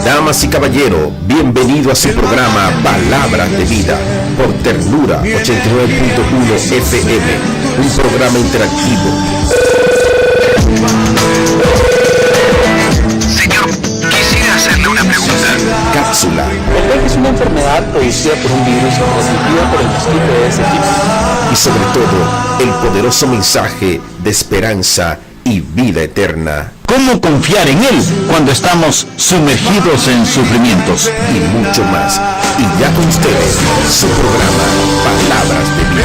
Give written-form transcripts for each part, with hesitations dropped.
Damas y caballeros, bienvenido a su programa Palabras de Vida por Ternura 89.1 FM, un programa interactivo. Señor, quisiera hacerle una pregunta. Cápsula. El dengue es una enfermedad producida por un virus transmitida por el mosquito de ese tipo. Y sobre todo, el poderoso mensaje de esperanza y vida eterna. ¿Cómo confiar en Él cuando estamos sumergidos en sufrimientos? Y mucho más. Y ya con ustedes, su programa Palabras de Vida.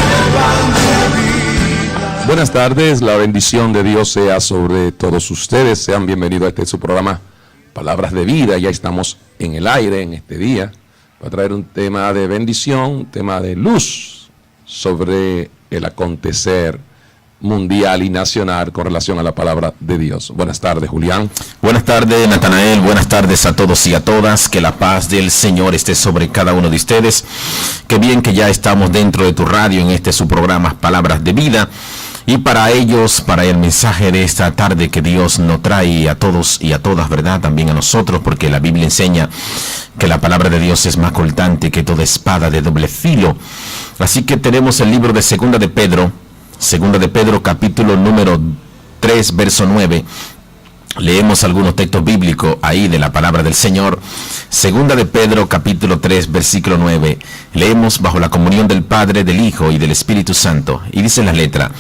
Buenas tardes, la bendición de Dios sea sobre todos ustedes. Sean bienvenidos a este su programa Palabras de Vida. Ya estamos en el aire en este día. Voy a traer un tema de bendición, un tema de luz sobre el acontecer mundial y nacional con relación a la palabra de Dios. Buenas tardes, Julián. Buenas tardes, Natanael. Buenas tardes a todos y a todas. Que la paz del Señor esté sobre cada uno de ustedes. Qué bien que ya estamos dentro de tu radio en este su programa Palabras de Vida. Y para ellos, para el mensaje de esta tarde que Dios nos trae a todos y a todas, ¿verdad? También a nosotros, porque la Biblia enseña que la palabra de Dios es más cortante que toda espada de doble filo. Así que tenemos el libro de Segunda de Pedro capítulo número 3, verso 9. Leemos algunos textos bíblicos ahí de la palabra del Señor. Segunda de Pedro capítulo 3, versículo 9. Leemos bajo la comunión del Padre, del Hijo y del Espíritu Santo. Y dice la letra: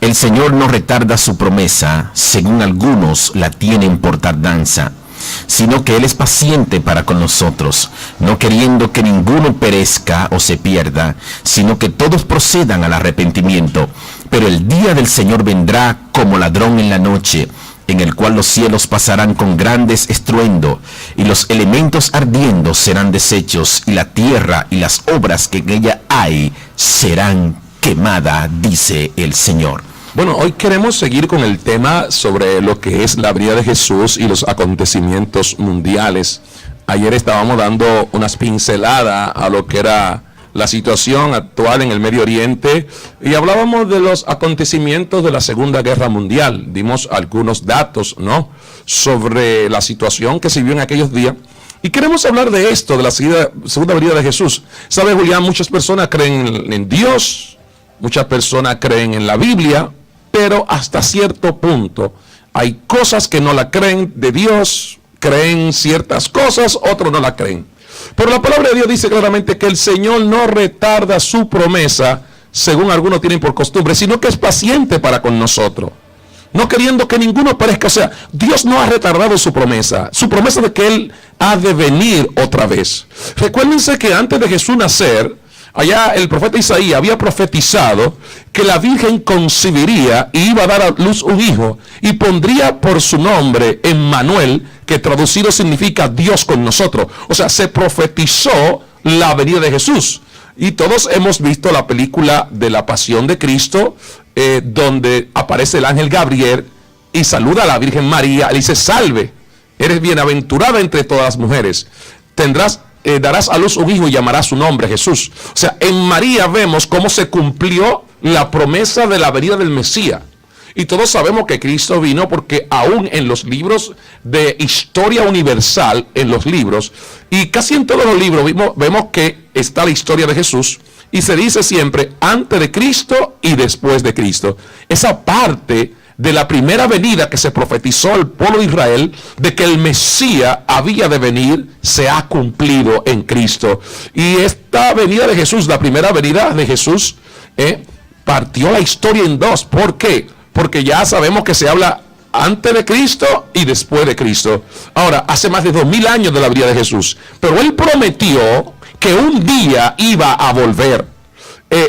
el Señor no retarda su promesa, según algunos la tienen por tardanza, sino que Él es paciente para con nosotros, no queriendo que ninguno perezca o se pierda, sino que todos procedan al arrepentimiento. Pero el día del Señor vendrá como ladrón en la noche, en el cual los cielos pasarán con grandes estruendo, y los elementos ardiendo serán deshechos, y la tierra y las obras que en ella hay serán quemadas, dice el Señor. Bueno, hoy queremos seguir con el tema sobre lo que es la venida de Jesús y los acontecimientos mundiales. Ayer estábamos dando unas pinceladas a lo que era la situación actual en el Medio Oriente y hablábamos de los acontecimientos de la Segunda Guerra Mundial. Dimos algunos datos, ¿no?, sobre la situación que se vivió en aquellos días. Y queremos hablar de esto, de la segunda venida de Jesús. ¿Sabe, Julián? Muchas personas creen en Dios, muchas personas creen en la Biblia, pero hasta cierto punto hay cosas que no la creen de Dios, creen ciertas cosas, otros no la creen. Pero la palabra de Dios dice claramente que el Señor no retarda su promesa, según algunos tienen por costumbre, sino que es paciente para con nosotros, no queriendo que ninguno perezca. O sea, Dios no ha retardado su promesa de que Él ha de venir otra vez. Recuérdense que antes de Jesús nacer, allá el profeta Isaías había profetizado que la Virgen concibiría y iba a dar a luz un hijo y pondría por su nombre Emmanuel, que traducido significa Dios con nosotros. O sea, se profetizó la venida de Jesús. Y todos hemos visto la película de la Pasión de Cristo, donde aparece el ángel Gabriel y saluda a la Virgen María. Le dice: salve, eres bienaventurada entre todas las mujeres. Darás a luz un hijo y llamarás su nombre Jesús. O sea, en María vemos cómo se cumplió la promesa de la venida del Mesías. Y todos sabemos que Cristo vino porque aún en los libros de historia universal, en los libros, y casi en todos los libros vemos que está la historia de Jesús, y se dice siempre antes de Cristo y después de Cristo. Esa parte de la primera venida que se profetizó al pueblo de Israel, de que el Mesías había de venir, se ha cumplido en Cristo. Y esta venida de Jesús, la primera venida de Jesús, partió la historia en dos. ¿Por qué? Porque ya sabemos que se habla antes de Cristo y después de Cristo. Ahora, hace más de 2000 años de la venida de Jesús, pero Él prometió que un día iba a volver.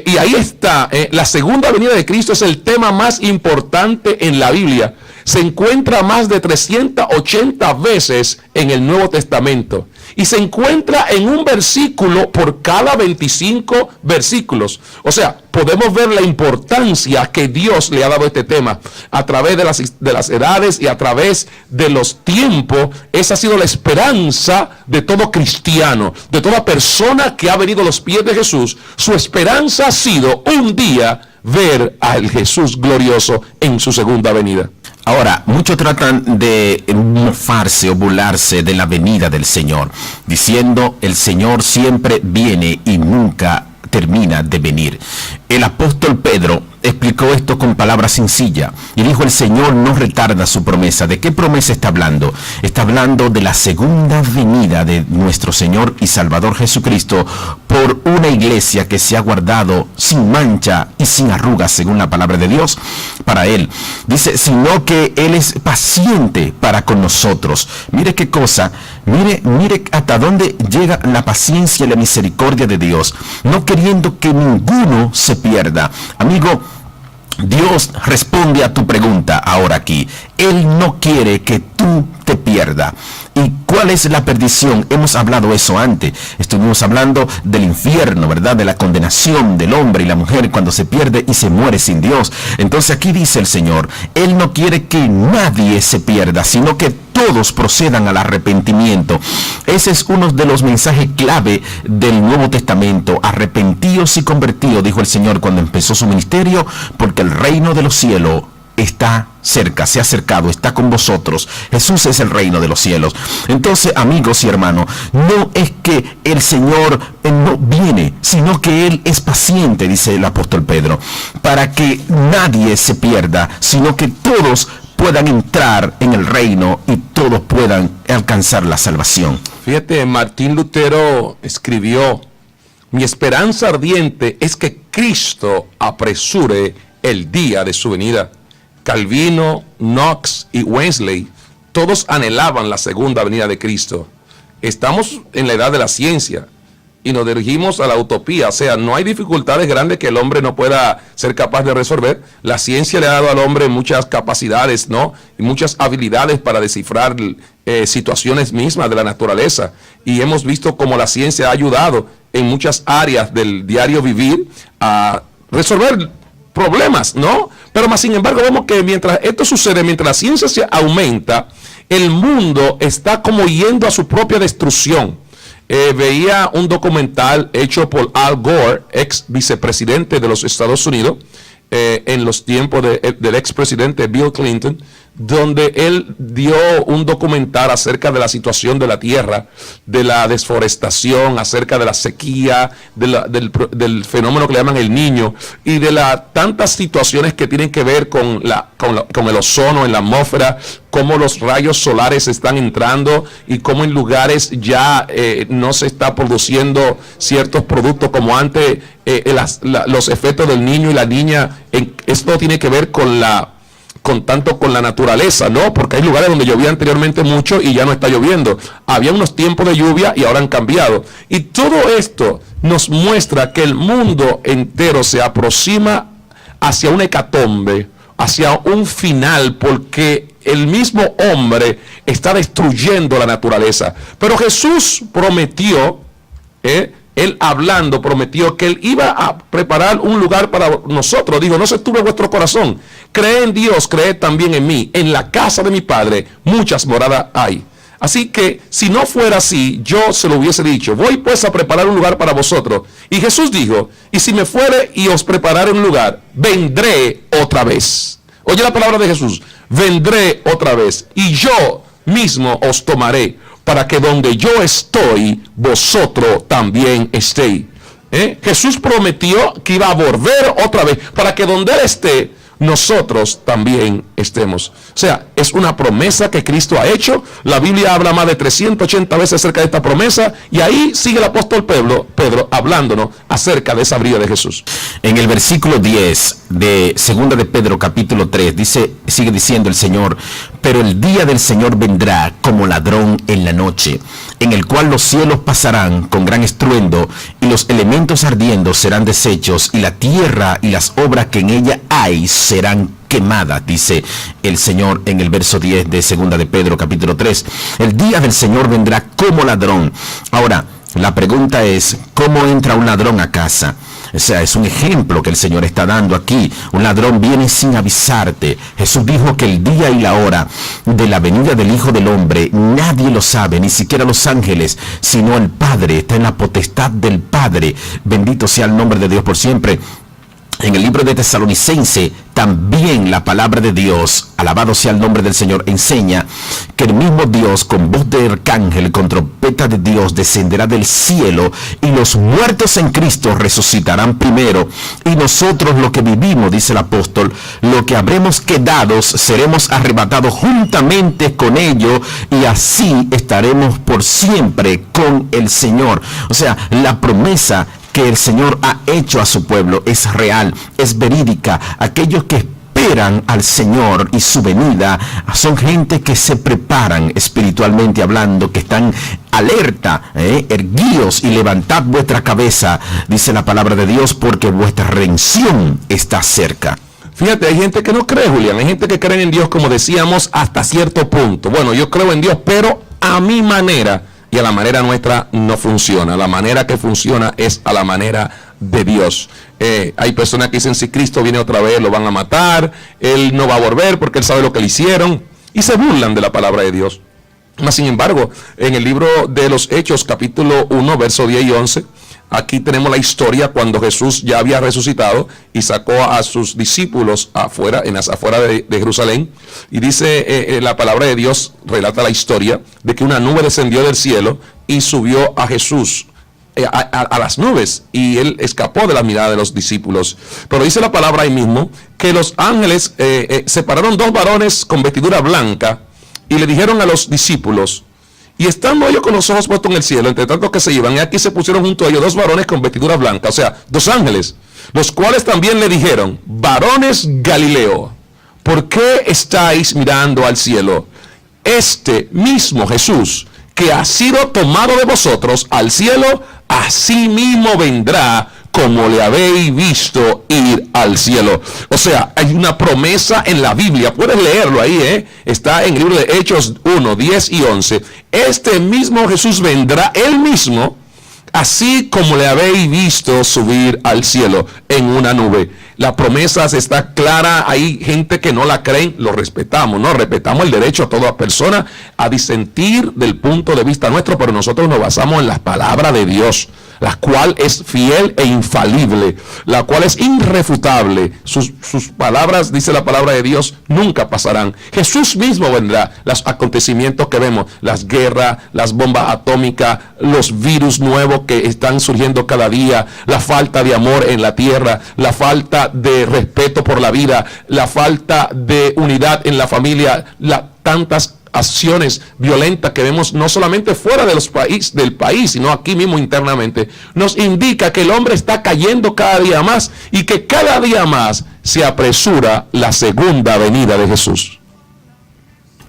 Y ahí está, la segunda venida de Cristo es el tema más importante en la Biblia. Se encuentra más de 380 veces en el Nuevo Testamento. Y se encuentra en un versículo por cada 25 versículos. O sea, podemos ver la importancia que Dios le ha dado a este tema. A través de las edades y a través de los tiempos, esa ha sido la esperanza de todo cristiano, de toda persona que ha venido a los pies de Jesús. Su esperanza ha sido un día ver al Jesús glorioso en su segunda venida. Ahora, muchos tratan de mofarse o burlarse de la venida del Señor, diciendo el Señor siempre viene y nunca termina de venir. El apóstol Pedro explicó esto con palabras sencillas y dijo: el Señor no retarda su promesa. ¿De qué promesa está hablando? Está hablando de la segunda venida de nuestro Señor y Salvador Jesucristo por una iglesia que se ha guardado sin mancha y sin arrugas, según la palabra de Dios, para Él. Dice, sino que Él es paciente para con nosotros. Mire qué cosa, mire hasta dónde llega la paciencia y la misericordia de Dios, no queriendo que ninguno se pierda. Amigo, Dios responde a tu pregunta ahora aquí. Él no quiere que tú te pierdas. ¿Y cuál es la perdición? Hemos hablado eso antes. Estuvimos hablando del infierno, ¿verdad? De la condenación del hombre y la mujer cuando se pierde y se muere sin Dios. Entonces aquí dice el Señor, Él no quiere que nadie se pierda, sino que todos procedan al arrepentimiento. Ese es uno de los mensajes clave del Nuevo Testamento. Arrepentíos y convertíos, dijo el Señor cuando empezó su ministerio, porque el reino de los cielos está cerca, se ha acercado, está con vosotros. Jesús es el reino de los cielos. Entonces, amigos y hermanos, no es que el Señor no viene, sino que Él es paciente, dice el apóstol Pedro, para que nadie se pierda, sino que todos puedan entrar en el reino y todos puedan alcanzar la salvación. Fíjate, Martín Lutero escribió: mi esperanza ardiente es que Cristo apresure el día de su venida. Calvino, Knox y Wesley, todos anhelaban la segunda venida de Cristo. Estamos en la edad de la ciencia y nos dirigimos a la utopía. O sea, no hay dificultades grandes que el hombre no pueda ser capaz de resolver. La ciencia le ha dado al hombre muchas capacidades, ¿no? Y muchas habilidades para descifrar situaciones mismas de la naturaleza. Y hemos visto cómo la ciencia ha ayudado en muchas áreas del diario vivir a resolver problemas, ¿no? Pero más sin embargo vemos que mientras esto sucede, mientras la ciencia se aumenta, el mundo está como yendo a su propia destrucción. Veía un documental hecho por Al Gore, ex vicepresidente de los Estados Unidos, en los tiempos del expresidente Bill Clinton, donde él dio un documental acerca de la situación de la tierra, de la desforestación, acerca de la sequía, del fenómeno que le llaman el Niño, y de tantas situaciones que tienen que ver con el ozono en la atmósfera, cómo los rayos solares están entrando y cómo en lugares ya no se está produciendo ciertos productos como antes. Los efectos del niño y la niña, esto tiene que ver con tanto con la naturaleza, ¿no? Porque hay lugares donde llovía anteriormente mucho y ya no está lloviendo. Había unos tiempos de lluvia y ahora han cambiado. Y todo esto nos muestra que el mundo entero se aproxima hacia una hecatombe, hacia un final, porque el mismo hombre está destruyendo la naturaleza. Pero Jesús prometió, Él hablando prometió que Él iba a preparar un lugar para nosotros. Dijo: no se turbe vuestro corazón, creed en Dios, creed también en mí. En la casa de mi Padre muchas moradas hay. Así que si no fuera así, yo se lo hubiese dicho: voy pues a preparar un lugar para vosotros. Y Jesús dijo: y si me fuere y os preparare un lugar, vendré otra vez. Oye la palabra de Jesús: vendré otra vez y yo mismo os tomaré, para que donde yo estoy, vosotros también estéis. Jesús prometió que iba a volver otra vez, para que donde Él esté, nosotros también estemos. O sea, es una promesa que Cristo ha hecho. La Biblia habla más de 380 veces acerca de esta promesa, y ahí sigue el apóstol Pedro hablándonos acerca de esa venida de Jesús. En el versículo 10 de 2 de Pedro capítulo 3 sigue diciendo el Señor: pero el día del Señor vendrá como ladrón en la noche, en el cual los cielos pasarán con gran estruendo, y los elementos ardiendo serán deshechos, y la tierra y las obras que en ella hay serán quemadas, dice el Señor en el verso 10 de 2 de Pedro capítulo 3. El día del Señor vendrá como ladrón. Ahora, la pregunta es: ¿cómo entra un ladrón a casa? O sea, es un ejemplo que el Señor está dando aquí. Un ladrón viene sin avisarte. Jesús dijo que el día y la hora de la venida del Hijo del Hombre nadie lo sabe, ni siquiera los ángeles, sino el Padre. Está en la potestad del Padre. Bendito sea el nombre de Dios por siempre. En el libro de Tesalonicense, también la palabra de Dios, alabado sea el nombre del Señor, enseña que el mismo Dios, con voz de arcángel, con trompeta de Dios, descenderá del cielo, y los muertos en Cristo resucitarán primero, y nosotros, los que vivimos, dice el apóstol, lo que habremos quedado, seremos arrebatados juntamente con ellos, y así estaremos por siempre con el Señor. O sea, la promesa que el Señor ha hecho a su pueblo es real, es verídica. Aquellos que esperan al Señor y su venida son gente que se preparan espiritualmente hablando, que están alerta, erguíos y levantad vuestra cabeza, dice la palabra de Dios, porque vuestra redención está cerca. Fíjate, hay gente que no cree, Julián, hay gente que cree en Dios, como decíamos, hasta cierto punto. Bueno, yo creo en Dios, pero a mi manera. Y a la manera nuestra no funciona. La manera que funciona es a la manera de Dios. Hay personas que dicen, si Cristo viene otra vez, lo van a matar. Él no va a volver porque Él sabe lo que le hicieron. Y se burlan de la palabra de Dios. Mas, sin embargo, en el libro de los Hechos, capítulo 1, verso 10 y 11, aquí tenemos la historia cuando Jesús ya había resucitado y sacó a sus discípulos afuera, en las afueras de Jerusalén. Y dice la palabra de Dios, relata la historia de que una nube descendió del cielo y subió a Jesús a las nubes, y él escapó de la mirada de los discípulos. Pero dice la palabra ahí mismo que los ángeles separaron dos varones con vestidura blanca y le dijeron a los discípulos, y estando ellos con los ojos puestos en el cielo, entre tanto que se iban, y aquí se pusieron junto a ellos dos varones con vestidura blanca, o sea, dos ángeles, los cuales también le dijeron, varones Galileo, ¿por qué estáis mirando al cielo? Este mismo Jesús, que ha sido tomado de vosotros al cielo, así mismo vendrá, como le habéis visto ir al cielo. O sea, hay una promesa en la Biblia, puedes leerlo ahí, está en el libro de Hechos 1, 10 y 11. Este mismo Jesús vendrá él mismo, así como le habéis visto subir al cielo en una nube. La promesa está clara. Hay gente que no la creen, lo respetamos, ¿no? Respetamos el derecho a toda persona a disentir del punto de vista nuestro, pero nosotros nos basamos en la palabra de Dios, la cual es fiel e infalible, la cual es irrefutable. Sus palabras, dice la palabra de Dios, nunca pasarán. Jesús mismo vendrá. Los acontecimientos que vemos, las guerras, las bombas atómicas, los virus nuevos que están surgiendo cada día, la falta de amor en la tierra, la falta de respeto por la vida, la falta de unidad en la familia, tantas acciones violentas que vemos no solamente fuera de del país, sino aquí mismo internamente, nos indica que el hombre está cayendo cada día más y que cada día más se apresura la segunda venida de Jesús.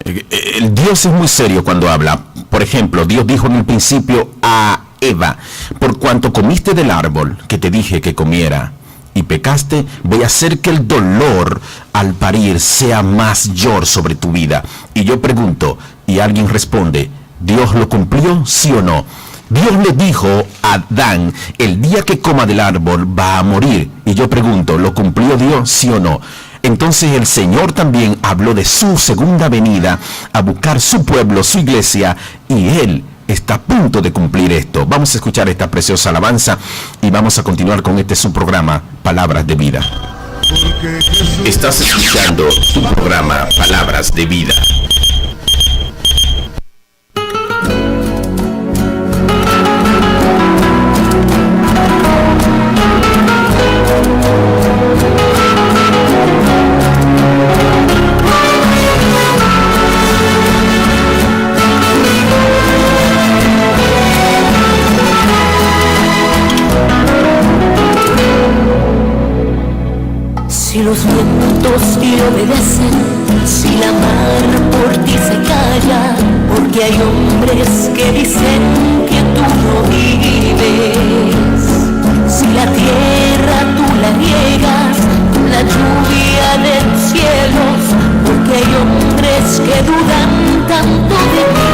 El Dios es muy serio cuando habla. Por ejemplo, Dios dijo en el principio a Eva, por cuanto comiste del árbol que te dije que comiera y pecaste, voy a hacer que el dolor al parir sea mayor sobre tu vida. Y yo pregunto, y alguien responde, ¿Dios lo cumplió, sí o no? Dios le dijo a Adán, el día que coma del árbol va a morir. Y yo pregunto, ¿lo cumplió Dios, sí o no? Entonces el Señor también habló de su segunda venida a buscar su pueblo, su iglesia, y Él está a punto de cumplir esto. Vamos a escuchar esta preciosa alabanza y vamos a continuar con su programa, Palabras de Vida. Estás escuchando tu programa, Palabras de Vida. Si los vientos te obedecen, si la mar por ti se calla, porque hay hombres que dicen que tú no vives. Si la tierra tú la niegas, la lluvia del cielo, porque hay hombres que dudan tanto de ti.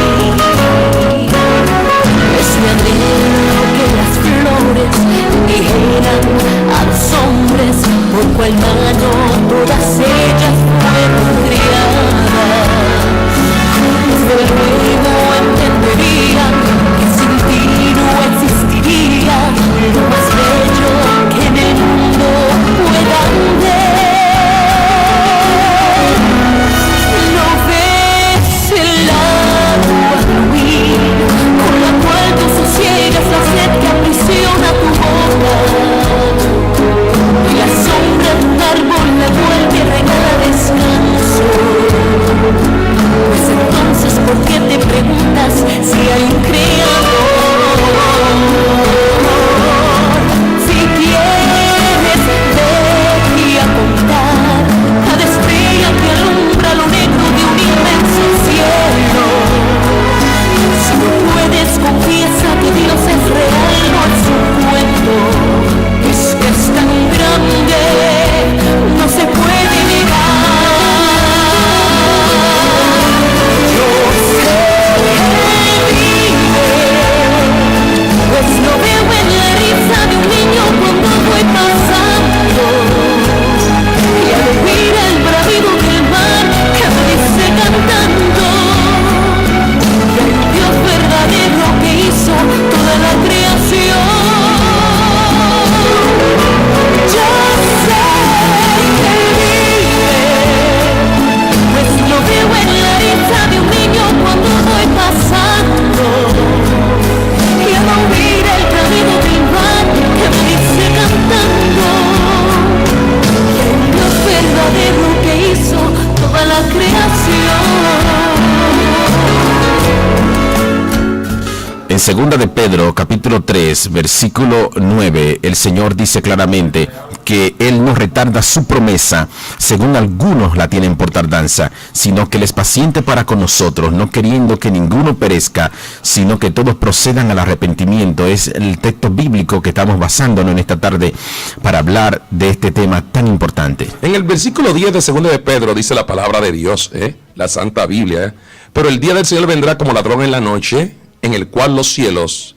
Es mi anhelo que las flores dijeran a los hombres por cual mano todas ellas fueron criadas. De luego entenderían que sin ti no existiría lo más bello que en el mundo puede En 2 de Pedro, capítulo 3, versículo 9, el Señor dice claramente que Él no retarda su promesa, según algunos la tienen por tardanza, sino que Él es paciente para con nosotros, no queriendo que ninguno perezca, sino que todos procedan al arrepentimiento. Es el texto bíblico que estamos basándonos en esta tarde para hablar de este tema tan importante. En el versículo 10 de 2 de Pedro dice la palabra de Dios, la Santa Biblia, pero el día del Señor vendrá como ladrón en la noche, en el cual los cielos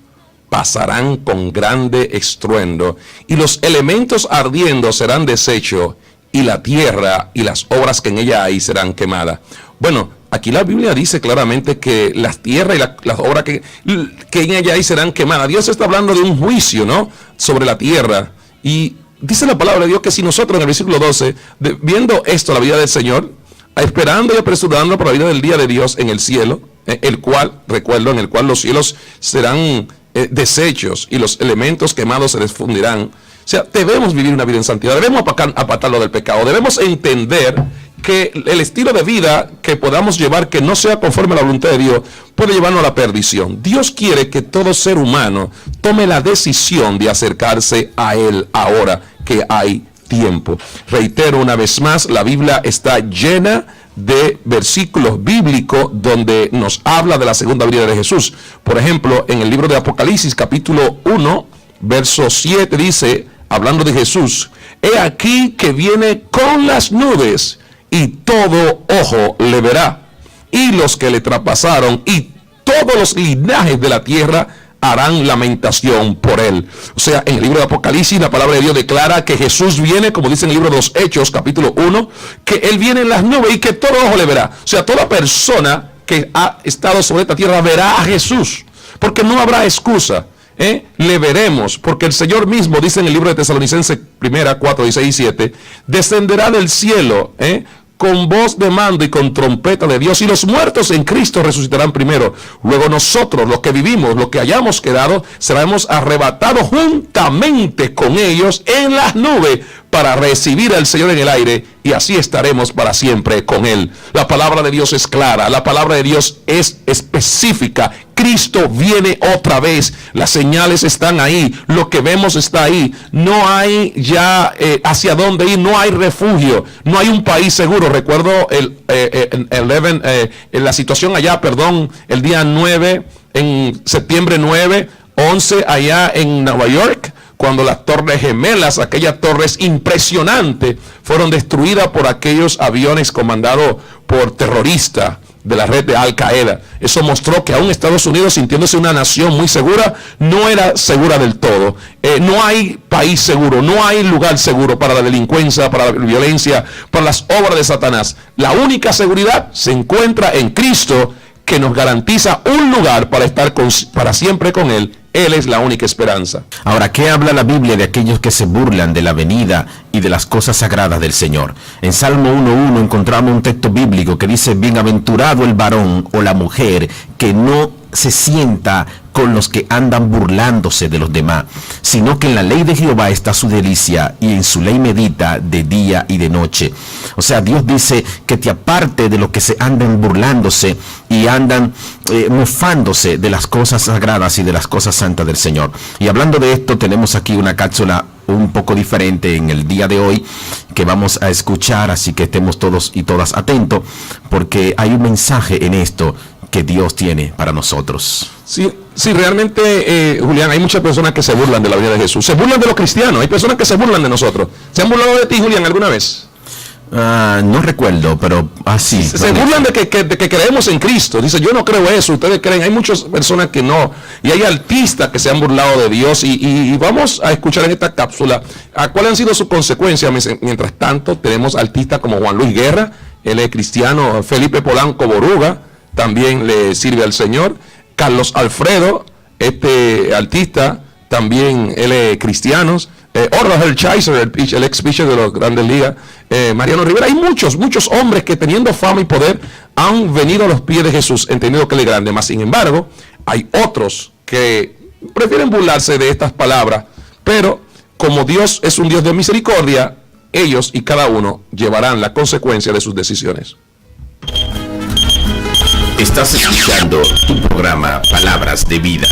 pasarán con grande estruendo, y los elementos ardiendo serán deshechos, y la tierra y las obras que en ella hay serán quemadas. Bueno, aquí la Biblia dice claramente que las tierras y las obras que en ella hay serán quemadas. Dios está hablando de un juicio, ¿no?, sobre la tierra. Y dice la palabra de Dios que si nosotros, en el versículo 12, viendo esto, la vida del Señor, esperando y apresurando por la vida del día de Dios en el cielo, el cual los cielos serán deshechos y los elementos quemados se les fundirán. O sea, debemos vivir una vida en santidad, debemos apartarlo del pecado, debemos entender que el estilo de vida que podamos llevar que no sea conforme a la voluntad de Dios puede llevarnos a la perdición. Dios quiere que todo ser humano tome la decisión de acercarse a Él ahora que hay tiempo. Reitero una vez más, la Biblia está llena de versículos bíblicos donde nos habla de la segunda venida de Jesús. Por ejemplo, en el libro de Apocalipsis, capítulo 1, verso 7, dice, hablando de Jesús: he aquí que viene con las nubes, y todo ojo le verá, y los que le traspasaron, y todos los linajes de la tierra harán lamentación por él. O sea, en el libro de Apocalipsis la palabra de Dios declara que Jesús viene, como dice en el libro de los Hechos, capítulo 1, que Él viene en las nubes y que todo ojo le verá. O sea, toda persona que ha estado sobre esta tierra verá a Jesús, porque no habrá excusa. Le veremos, porque el Señor mismo dice en el libro de Tesalonicenses 1, 4, 16 y 7, descenderá del cielo, con voz de mando y con trompeta de Dios, y los muertos en Cristo resucitarán primero. Luego nosotros, los que vivimos, los que hayamos quedado, seremos arrebatados juntamente con ellos en las nubes para recibir al Señor en el aire, y así estaremos para siempre con Él. La palabra de Dios es clara, la palabra de Dios es específica. Cristo viene otra vez, las señales están ahí, lo que vemos está ahí, no hay ya hacia dónde ir, no hay refugio, no hay un país seguro. Recuerdo la situación allá, el día 9, en septiembre 9, 11, allá en Nueva York, cuando las Torres Gemelas, aquellas torres impresionantes, fueron destruidas por aquellos aviones comandados por terroristas de la red de Al Qaeda. Eso mostró que aún Estados Unidos, sintiéndose una nación muy segura, no era segura del todo. No hay país seguro, no hay lugar seguro para la delincuencia, para la violencia, para las obras de Satanás. La única seguridad se encuentra en Cristo, que nos garantiza un lugar para estar para siempre con Él. Él es la única esperanza. Ahora, ¿qué habla la Biblia de aquellos que se burlan de la venida y de las cosas sagradas del Señor? En Salmo 1:1 encontramos un texto bíblico que dice: bienaventurado el varón o la mujer que no se sienta con los que andan burlándose de los demás, sino que en la ley de Jehová está su delicia, y en su ley medita de día y de noche. O sea, Dios dice que te aparte de los que se andan burlándose y andan mofándose de las cosas sagradas y de las cosas santas del Señor. Y hablando de esto, tenemos aquí una cápsula un poco diferente en el día de hoy que vamos a escuchar, así que estemos todos y todas atentos, porque hay un mensaje en esto que Dios tiene para nosotros. Sí, realmente, Julián, hay muchas personas que se burlan de la vida de Jesús, se burlan de los cristianos, hay personas que se burlan de nosotros. ¿Se han burlado de ti, Julián, alguna vez? No recuerdo, pero así. Se burlan de que creemos en Cristo. Dice, yo no creo eso, ustedes creen. Hay muchas personas que no. Y hay artistas que se han burlado de Dios. Y vamos a escuchar en esta cápsula cuáles han sido sus consecuencias. Mientras tanto, tenemos artistas como Juan Luis Guerra, él es cristiano. Felipe Polanco Boruga también le sirve al Señor. Carlos Alfredo, este artista, también él es cristiano. Orla Hershiser, el ex pitcher de las Grandes Ligas, Mariano Rivera. Hay muchos hombres que, teniendo fama y poder, han venido a los pies de Jesús, entendido que Él es grande. Mas, sin embargo, hay otros que prefieren burlarse de estas palabras, pero como Dios es un Dios de misericordia, ellos y cada uno llevarán la consecuencia de sus decisiones. Estás escuchando tu programa Palabras de Vida.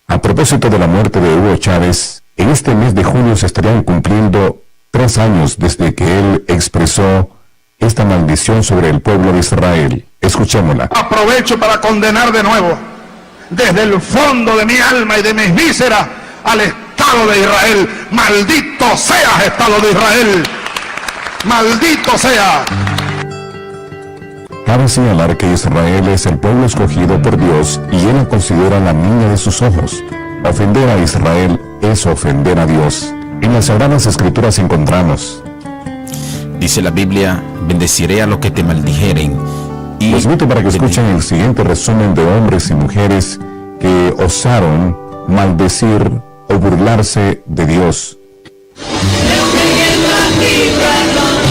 A propósito de la muerte de Hugo Chávez, en este mes de junio se estarían cumpliendo 3 años desde que él expresó esta maldición sobre el pueblo de Israel. Escuchémosla. Aprovecho para condenar de nuevo, desde el fondo de mi alma y de mis vísceras, al Estado de Israel. Maldito seas, Estado de Israel. Maldito sea. Cabe señalar que Israel es el pueblo escogido por Dios y él la considera la niña de sus ojos. Ofender a Israel es ofender a Dios. En las Sagradas Escrituras encontramos: dice la Biblia, bendeciré a los que te maldijeren. Y los invito para que escuchen el siguiente resumen de hombres y mujeres que osaron maldecir o burlarse de Dios.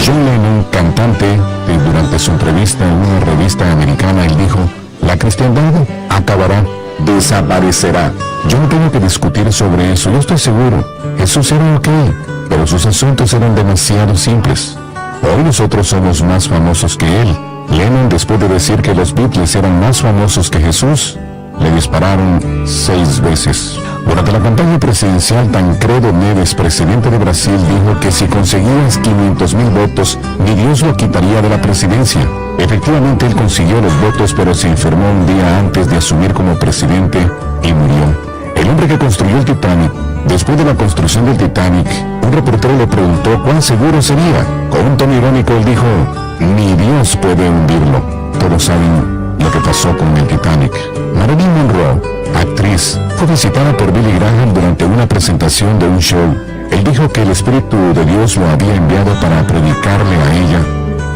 John Lennon, cantante, durante su entrevista en una revista americana, él dijo: la cristiandad acabará, desaparecerá. Yo no tengo que discutir sobre eso, yo estoy seguro. Jesús era ok, pero sus asuntos eran demasiado simples. Hoy nosotros somos más famosos que él. Lennon, después de decir que los Beatles eran más famosos que Jesús, le dispararon 6 veces. Durante la campaña presidencial, Tancredo Neves, presidente de Brasil, dijo que si conseguías 500,000 votos, ni Dios lo quitaría de la presidencia. Efectivamente, él consiguió los votos, pero se enfermó un día antes de asumir como presidente y murió. El hombre que construyó el Titanic, después de la construcción del Titanic, un reportero le preguntó cuán seguro sería. Con un tono irónico, él dijo: ni Dios puede hundirlo. Todos saben lo que pasó con el Titanic. Marilyn Monroe, actriz, fue visitada por Billy Graham durante una presentación de un show. Él dijo que el Espíritu de Dios lo había enviado para predicarle a ella.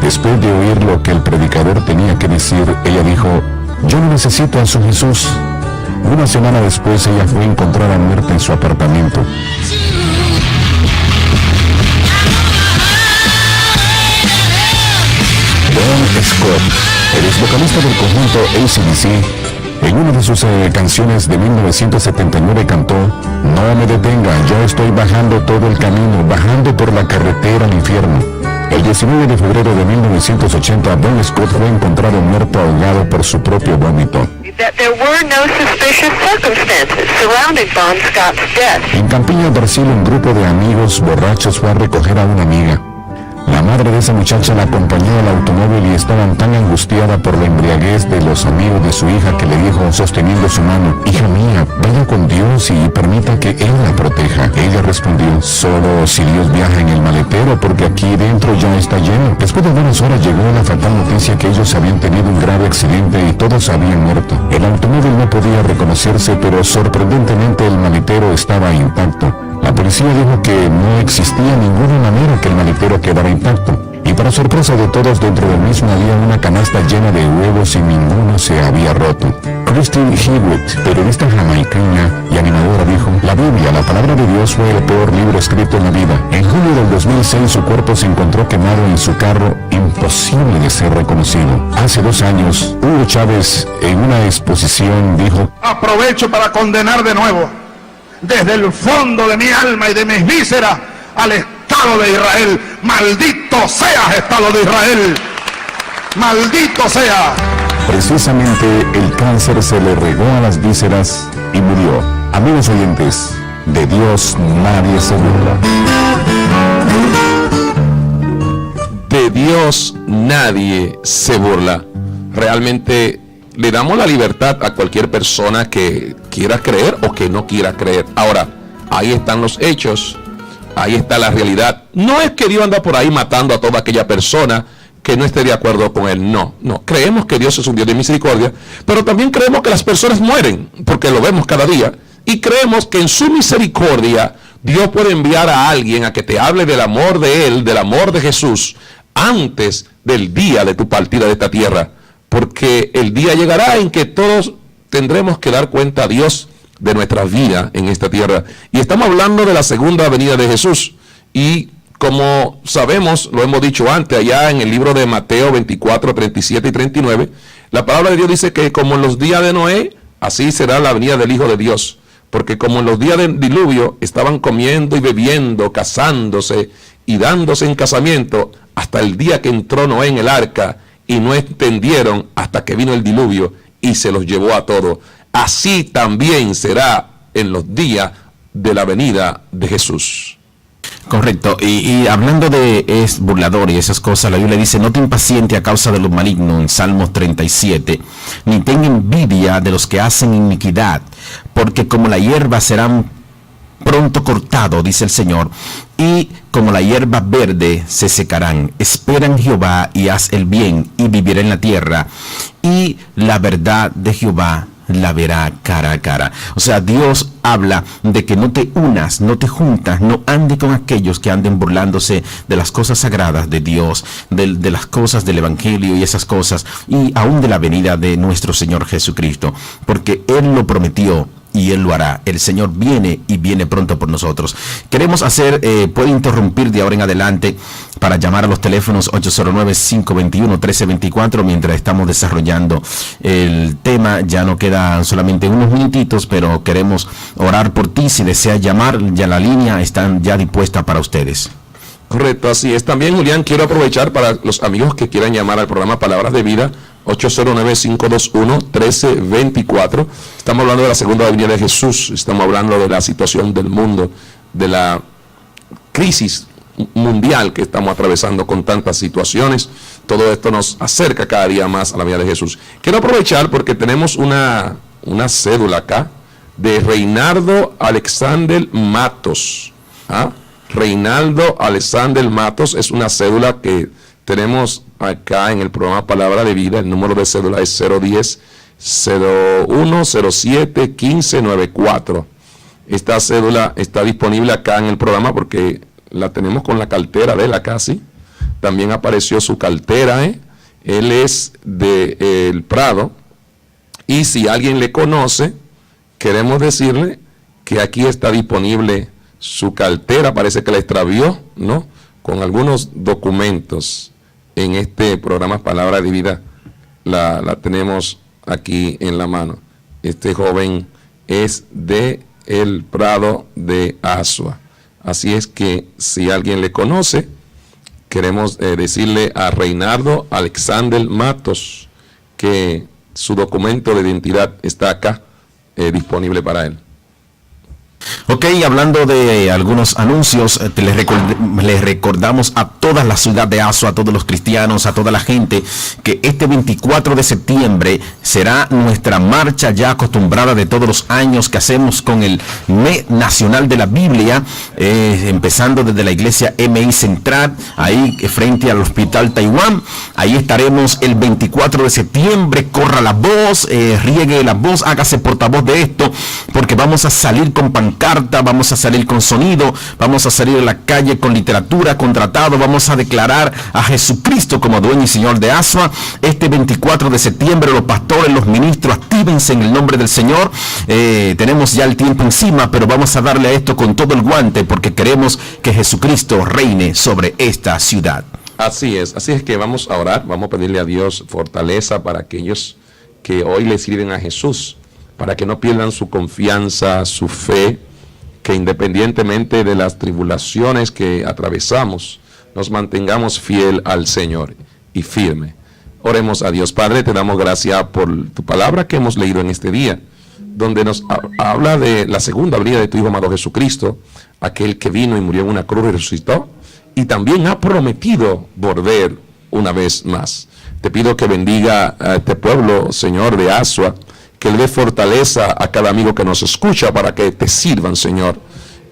Después de oír lo que el predicador tenía que decir, ella dijo: yo no necesito a su Jesús. Una semana después, ella fue encontrada muerta en su apartamento. Bon Scott, el ex vocalista del conjunto AC/DC, en una de sus canciones de 1979 cantó: no me detenga, yo estoy bajando todo el camino, bajando por la carretera al infierno. El 19 de febrero de 1980, Bon Scott fue encontrado muerto ahogado por su propio vómito. En Campiña, Brasil, un grupo de amigos borrachos fue a recoger a una amiga. La madre de esa muchacha la acompañó al automóvil y estaban tan angustiada por la embriaguez de los amigos de su hija que le dijo, sosteniendo su mano: hija mía, vaya con Dios y permita que Él la proteja. Ella respondió: solo si Dios viaja en el maletero, porque aquí dentro ya está lleno. Después de unas horas llegó la fatal noticia que ellos habían tenido un grave accidente y todos habían muerto. El automóvil no podía reconocerse, pero sorprendentemente el maletero estaba intacto. La policía dijo que no existía ninguna manera que el maletero quedara intacto. Y para sorpresa de todos, dentro del mismo había una canasta llena de huevos y ninguno se había roto. Christine Hewitt, periodista jamaicana y animadora, dijo: la Biblia, la palabra de Dios, fue el peor libro escrito en la vida. En julio del 2006 su cuerpo se encontró quemado en su carro, imposible de ser reconocido. Hace 2 años, Hugo Chávez, en una exposición, dijo: aprovecho para condenar de nuevo, desde el fondo de mi alma y de mis vísceras, al Estado de Israel. Maldito seas, Estado de Israel. Maldito sea. Precisamente el cáncer se le regó a las vísceras y murió. Amigos oyentes, de Dios nadie se burla. De Dios nadie se burla. Realmente le damos la libertad a cualquier persona que quiera creer o que no quiera creer. Ahora, ahí están los hechos, ahí está la realidad. No es que Dios anda por ahí matando a toda aquella persona que no esté de acuerdo con Él. No. Creemos que Dios es un Dios de misericordia, pero también creemos que las personas mueren, porque lo vemos cada día. Y creemos que en su misericordia Dios puede enviar a alguien a que te hable del amor de Él, del amor de Jesús, antes del día de tu partida de esta tierra. Porque el día llegará en que todos tendremos que dar cuenta a Dios de nuestra vida en esta tierra. Y estamos hablando de la segunda venida de Jesús. Y como sabemos, lo hemos dicho antes, allá en el libro de Mateo 24, 37 y 39, la palabra de Dios dice que como en los días de Noé, así será la venida del Hijo de Dios. Porque como en los días del diluvio estaban comiendo y bebiendo, casándose y dándose en casamiento hasta el día que entró Noé en el arca, y no entendieron hasta que vino el diluvio y se los llevó a todos. Así también será en los días de la venida de Jesús. Correcto, y hablando de es burlador y esas cosas, la Biblia dice: no te impaciente a causa de los malignos, en Salmos 37, ni tenga envidia de los que hacen iniquidad, porque como la hierba serán pronto cortado, dice el Señor, y como la hierba verde se secarán. Espera en Jehová y haz el bien, y vivirá en la tierra, y la verdad de Jehová la verá cara a cara. O sea, Dios habla de que no te unas, no te juntas, no ande con aquellos que anden burlándose de las cosas sagradas de Dios, de las cosas del Evangelio y esas cosas, y aún de la venida de nuestro Señor Jesucristo, porque Él lo prometió y Él lo hará. El Señor viene y viene pronto por nosotros. Queremos hacer, puede interrumpir de ahora en adelante para llamar a los teléfonos 809-521-1324 mientras estamos desarrollando el tema. Ya no quedan solamente unos minutitos, pero queremos orar por ti. Si desea llamar, ya la línea está ya dispuesta para ustedes. Correcto, así es. También, Julián, quiero aprovechar para los amigos que quieran llamar al programa Palabras de Vida, 809-521-1324. Estamos hablando de la segunda venida de Jesús, estamos hablando de la situación del mundo, de la crisis mundial que estamos atravesando con tantas situaciones. Todo esto nos acerca cada día más a la venida de Jesús. Quiero aprovechar porque tenemos una cédula acá de Reinaldo Alexander Matos. Reinaldo Alexander Matos es una cédula que tenemos acá en el programa Palabra de Vida. El número de cédula es 010-0107-1594. Esta cédula está disponible acá en el programa porque la tenemos con la cartera de él acá, ¿sí? También apareció su cartera, Él es de El Prado. Y si alguien le conoce, queremos decirle que aquí está disponible su cartera. Parece que la extravió, ¿no? Con algunos documentos. En este programa Palabra de Vida la tenemos aquí en la mano. Este joven es de El Prado de Asua. Así es que si alguien le conoce, queremos decirle a Reinaldo Alexander Matos que su documento de identidad está acá disponible para él. Ok, hablando de algunos anuncios, les recordamos a toda la ciudad de Asua, a todos los cristianos, a toda la gente, que este 24 de septiembre será nuestra marcha ya acostumbrada de todos los años que hacemos con el Mes Nacional de la Biblia, empezando desde la iglesia MI Central, ahí frente al Hospital Taiwán. Ahí estaremos el 24 de septiembre. Corra la voz, riegue la voz, hágase portavoz de esto, porque vamos a salir con pancarta, vamos a salir con sonido, vamos a salir a la calle con literatura, con tratado, vamos a declarar a Jesucristo como dueño y Señor de Asua. Este 24 de septiembre los pastores, los ministros, actívense en el nombre del Señor. Tenemos ya el tiempo encima, pero vamos a darle a esto con todo el guante porque queremos que Jesucristo reine sobre esta ciudad. Así es que vamos a orar, vamos a pedirle a Dios fortaleza para aquellos que hoy le sirven a Jesús, para que no pierdan su confianza, su fe, que independientemente de las tribulaciones que atravesamos, nos mantengamos fiel al Señor y firme. Oremos a Dios. Padre, te damos gracias por tu palabra que hemos leído en este día, donde nos habla de la segunda venida de tu Hijo amado Jesucristo, aquel que vino y murió en una cruz y resucitó, y también ha prometido volver una vez más. Te pido que bendiga a este pueblo, Señor, de Asua, que le dé fortaleza a cada amigo que nos escucha para que te sirvan, Señor,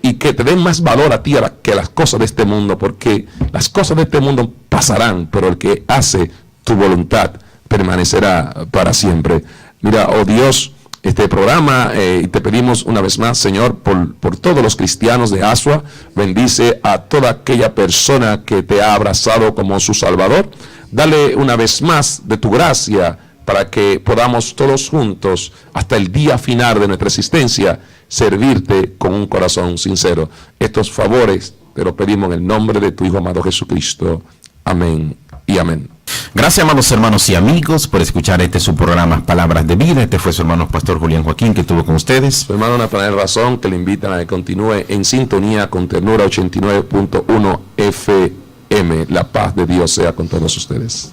y que te den más valor a ti que las cosas de este mundo, porque las cosas de este mundo pasarán, pero el que hace tu voluntad permanecerá para siempre. Mira, oh Dios, este programa, y te pedimos una vez más, Señor, por todos los cristianos de Asua. Bendice a toda aquella persona que te ha abrazado como su Salvador. Dale una vez más de tu gracia, para que podamos todos juntos, hasta el día final de nuestra existencia, servirte con un corazón sincero. Estos favores te lo pedimos en el nombre de tu Hijo amado Jesucristo. Amén y amén. Gracias, amados hermanos y amigos, por escuchar su programa Palabras de Vida. Este fue su hermano Pastor Julián Joaquín, que estuvo con ustedes. Su hermano Natanael Razón, que le invitan a que continúe en sintonía con Ternura 89.1 La paz de Dios sea con todos ustedes.